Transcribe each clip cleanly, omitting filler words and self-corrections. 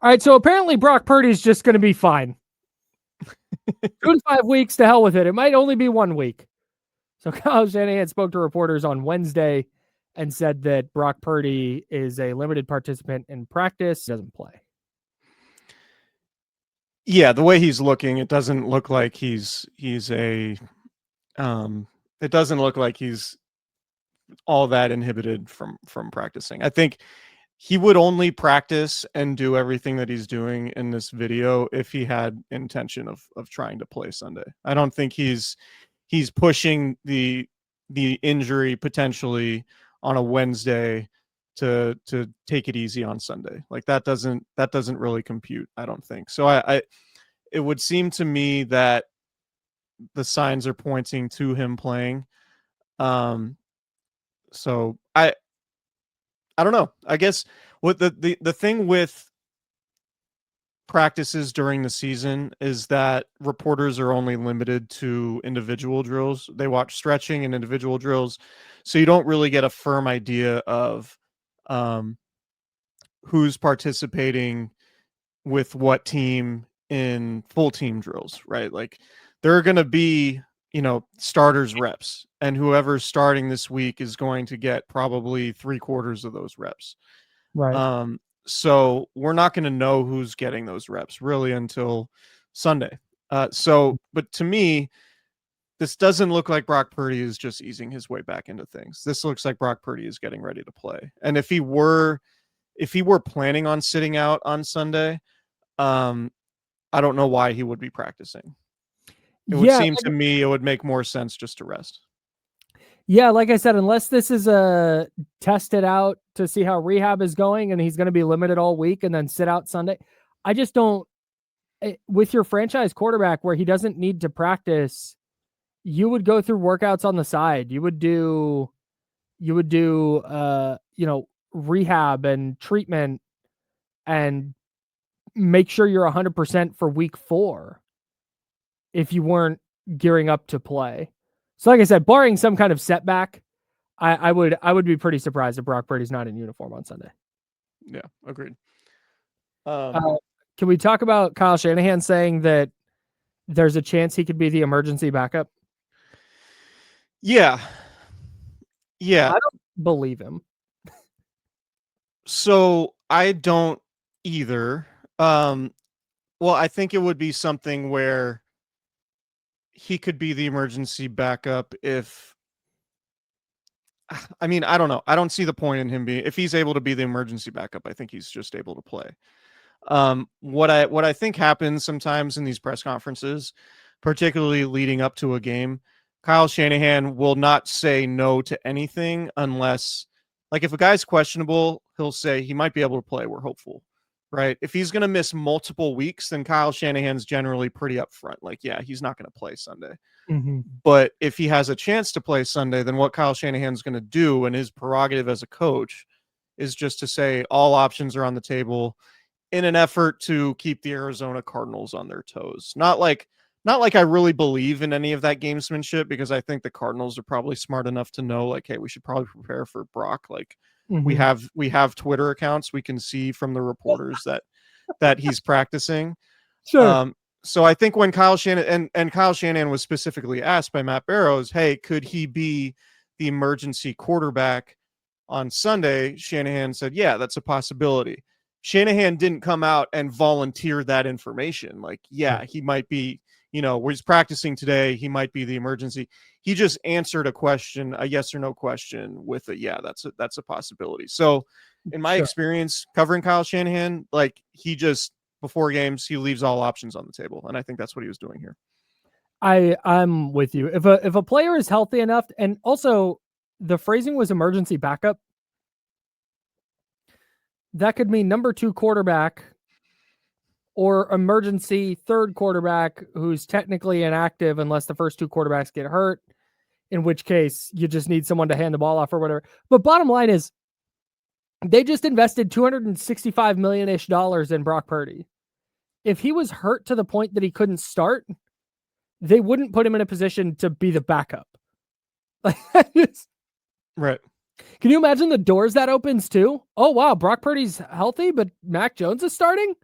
All right, so apparently Brock Purdy is just going to be fine. 2 to 5 weeks, to hell with it. It might only be 1 week. So Kyle Shanahan spoke to reporters on Wednesday and said that Brock Purdy is a limited participant in practice, doesn't play. Yeah, the way he's looking, it doesn't look like he's all that inhibited from practicing. I think he would only practice and do everything that he's doing in this video if he had intention of trying to play Sunday. I don't think he's pushing the injury potentially on a Wednesday to take it easy on Sunday. Like that doesn't really compute, I don't think. So it would seem to me that the signs are pointing to him playing. So I don't know. I guess what the thing with practices during the season is that reporters are only limited to individual drills. They watch stretching and individual drills, so you don't really get a firm idea of who's participating with what team in full team drills, right? Like there are going to be, starters reps, and whoever's starting this week is going to get probably 3/4 of those reps. Right. So we're not going to know who's getting those reps really until Sunday. But to me, this doesn't look like Brock Purdy is just easing his way back into things. This looks like Brock Purdy is getting ready to play. And if he were planning on sitting out on Sunday, I don't know why he would be practicing. It would seem to me it would make more sense just to rest. Yeah, like I said, unless this is tested out to see how rehab is going and he's going to be limited all week and then sit out Sunday, I just don't. With your franchise quarterback where he doesn't need to practice, you would go through workouts on the side. You would do rehab and treatment and make sure you're 100% for week 4 if you weren't gearing up to play. So like I said, barring some kind of setback, I would be pretty surprised if Brock Purdy's not in uniform on Sunday. Yeah, agreed. Can we talk about Kyle Shanahan saying that there's a chance he could be the emergency backup? Yeah. I don't believe him. So I don't either. Well, I think it would be something where he could be the emergency backup if, I don't know. I don't see the point in him being, if he's able to be the emergency backup, I think he's just able to play. What I think happens sometimes in these press conferences, particularly leading up to a game, Kyle Shanahan will not say no to anything unless, like, if a guy's questionable, he'll say he might be able to play. We're hopeful, right? If he's going to miss multiple weeks, then Kyle Shanahan's generally pretty upfront. Like, yeah, he's not going to play Sunday. Mm-hmm. But if he has a chance to play Sunday, then what Kyle Shanahan's going to do, and his prerogative as a coach, is just to say all options are on the table in an effort to keep the Arizona Cardinals on their toes. Not like I really believe in any of that gamesmanship, because I think the Cardinals are probably smart enough to know, like, hey, we should probably prepare for Brock. Like, we have Twitter accounts. We can see from the reporters that he's practicing. Sure. So I think when Kyle Shanahan and Kyle Shanahan was specifically asked by Matt Barrows, hey, could he be the emergency quarterback on Sunday? Shanahan said, yeah, that's a possibility. Shanahan didn't come out and volunteer that information. Like, yeah, he might be, we're just practicing today. He might be the emergency. He just answered a question, a yes or no question, with a, yeah, that's a possibility. So in my experience covering Kyle Shanahan, like, he just, before games, he leaves all options on the table. And I think that's what he was doing here. I'm with you. If a player is healthy enough, and also the phrasing was emergency backup, that could mean number 2 quarterback or emergency third quarterback who's technically inactive unless the first 2 quarterbacks get hurt, in which case you just need someone to hand the ball off or whatever. But bottom line is, they just invested $265 million-ish in Brock Purdy. If he was hurt to the point that he couldn't start, they wouldn't put him in a position to be the backup. Right. Can you imagine the doors that opens too? Oh, wow, Brock Purdy's healthy, but Mac Jones is starting?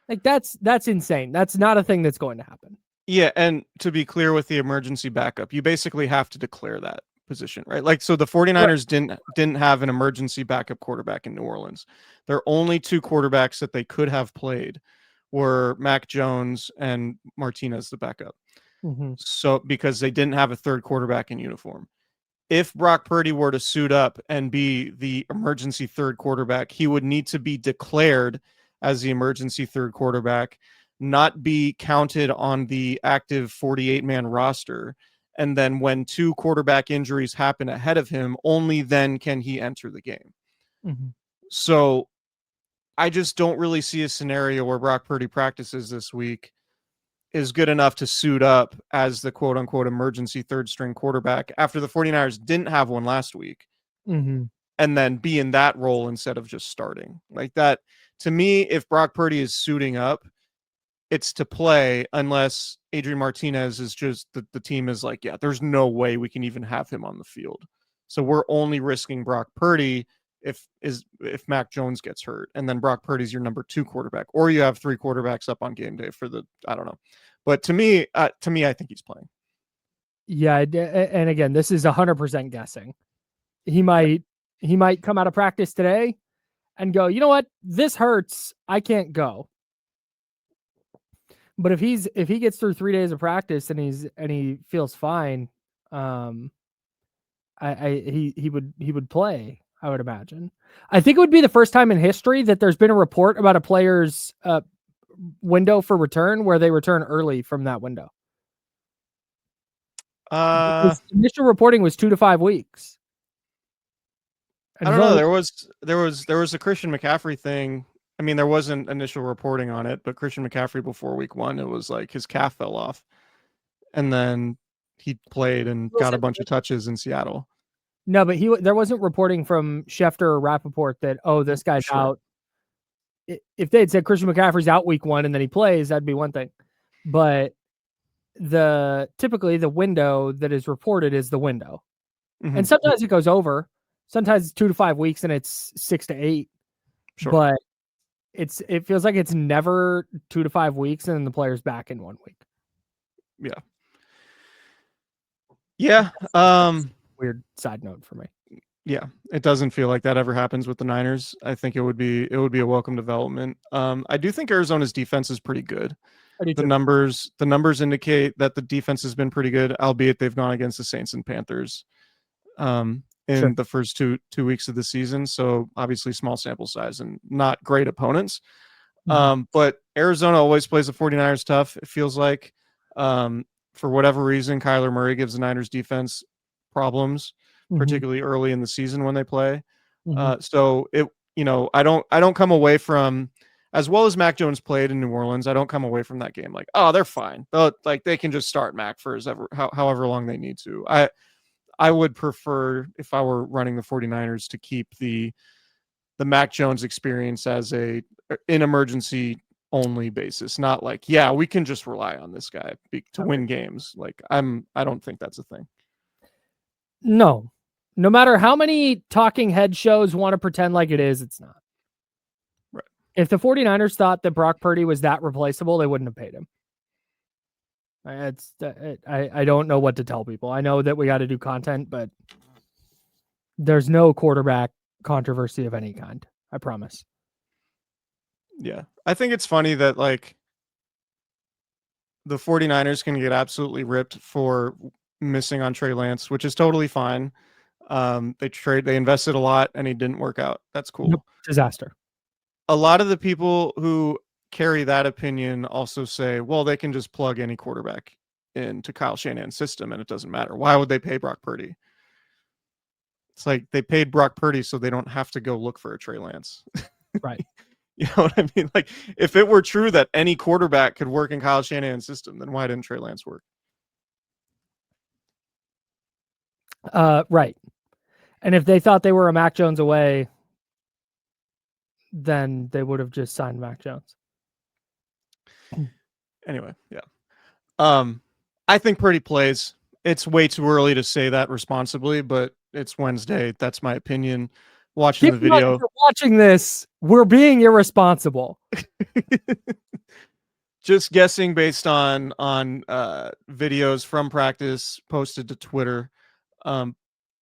Like that's insane. That's not a thing that's going to happen. Yeah, and to be clear with the emergency backup, you basically have to declare that position, right? Like, so the 49ers didn't have an emergency backup quarterback in New Orleans. Their only two quarterbacks that they could have played were Mac Jones and Martinez, the backup. Mm-hmm. So because they didn't have a third quarterback in uniform. If Brock Purdy were to suit up and be the emergency third quarterback, he would need to be declared as the emergency third quarterback, not be counted on the active 48-man roster. And then when two quarterback injuries happen ahead of him, only then can he enter the game. Mm-hmm. So I just don't really see a scenario where Brock Purdy practices this week is good enough to suit up as the quote unquote emergency third string quarterback after the 49ers didn't have one last week, Mm-hmm. and then be in that role instead of just starting like that. To me, if Brock Purdy is suiting up, it's to play unless Adrian Martinez is just the team is like, yeah, there's no way we can even have him on the field. So we're only risking Brock Purdy if Mac Jones gets hurt, and then Brock Purdy's your number two quarterback, or you have three quarterbacks up on game day for the, I don't know. But to me, I think he's playing. Yeah, and again, this is 100% guessing. He might come out of practice today and go, you know what, this hurts, I can't go. But if he gets through 3 days of practice and he feels fine, he would play, I would imagine. I think it would be the first time in history that there's been a report about a player's window for return where they return early from that window. Initial reporting was 2 to 5 weeks. I don't know. There was a Christian McCaffrey thing. I mean, there wasn't initial reporting on it, but Christian McCaffrey before week 1, it was like his calf fell off, and then he played and got a bunch of touches in Seattle. No, but there wasn't reporting from Schefter or Rappaport that, oh, this guy's out. If they had said Christian McCaffrey's out week 1 and then he plays, that'd be one thing. But typically the window that is reported is the window. Mm-hmm. And sometimes it goes over. Sometimes it's 2 to 5 weeks and it's 6 to 8. Sure. But it feels like it's never 2 to 5 weeks and then the player's back in 1 week. Yeah. Yeah. Weird side note for me. Yeah, it doesn't feel like that ever happens with the Niners. I think it would be a welcome development. I do think Arizona's defense is pretty good. The numbers indicate that the defense has been pretty good, albeit they've gone against the Saints and Panthers in the first two weeks of the season. So obviously small sample size and not great opponents. Mm-hmm. But Arizona always plays the 49ers tough. It feels like for whatever reason, Kyler Murray gives the Niners defense problems, particularly early in the season when they play. So I don't come away from, as well as Mac Jones played in New Orleans, I don't come away from that game like, oh, they're fine. They can just start Mac for however long they need to. I would prefer, if I were running the 49ers, to keep the Mac Jones experience as in emergency only basis, not like, yeah, we can just rely on this guy to win games. Like I don't think that's a thing. No matter how many talking head shows want to pretend like it is, it's not. Right. If the 49ers thought that Brock Purdy was that replaceable, they wouldn't have paid him. I don't know what to tell people. I know that we got to do content, but there's no quarterback controversy of any kind. I promise. Yeah. I think it's funny that like the 49ers can get absolutely ripped for missing on Trey Lance, which is totally fine. They invested a lot and he didn't work out. That's cool. Nope. Disaster. A lot of the people who carry that opinion also say, well, they can just plug any quarterback into Kyle Shanahan's system and it doesn't matter. Why would they pay Brock Purdy? It's like they paid Brock Purdy so they don't have to go look for a Trey Lance. Right. You know what I mean? Like if it were true that any quarterback could work in Kyle Shanahan's system, then why didn't Trey Lance work? Right. And if they thought they were a Mac Jones away, then they would have just signed Mac Jones. Anyway, yeah. I think Purdy plays. It's way too early to say that responsibly, but it's Wednesday. That's my opinion. watching the video. If you're watching this, we're being irresponsible. Just guessing based on videos from practice posted to Twitter.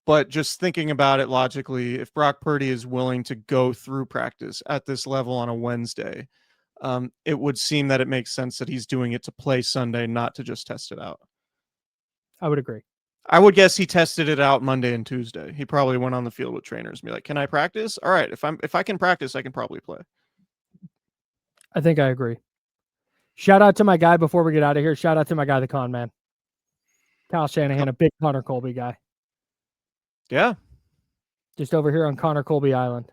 But just thinking about it logically, if Brock Purdy is willing to go through practice at this level on a Wednesday, it would seem that it makes sense that he's doing it to play Sunday, not to just test it out. I would agree. I would guess he tested it out Monday and Tuesday. He probably went on the field with trainers and be like, "Can I practice? All right, if I can practice, I can probably play." I think I agree. Shout out to my guy before we get out of here. Shout out to my guy, the con man, Kyle Shanahan, a big Connor Colby guy. Yeah. Just over here on Connor Colby Island.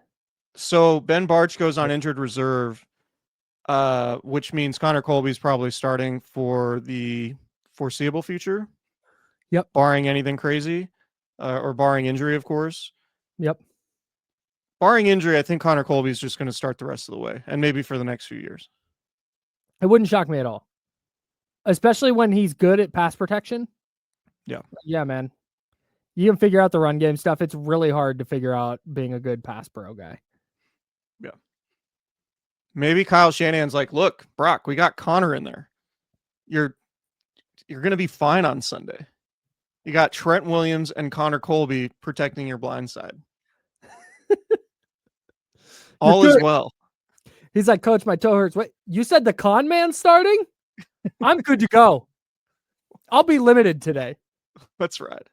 So Ben Barch goes on injured reserve, which means Connor Colby's probably starting for the foreseeable future. Yep. Barring anything crazy, or barring injury, of course. Yep. Barring injury, I think Connor Colby's just going to start the rest of the way, and maybe for the next few years. It wouldn't shock me at all, especially when he's good at pass protection. Yeah. Yeah, man. You can figure out the run game stuff. It's really hard to figure out being a good pass pro guy. Yeah. Maybe Kyle Shanahan's like, "Look, Brock, we got Connor in there. You're going to be fine on Sunday. You got Trent Williams and Connor Colby protecting your blind side. All is well." He's like, "Coach, my toe hurts." Wait, you said the con man starting? I'm good to go. I'll be limited today. That's right.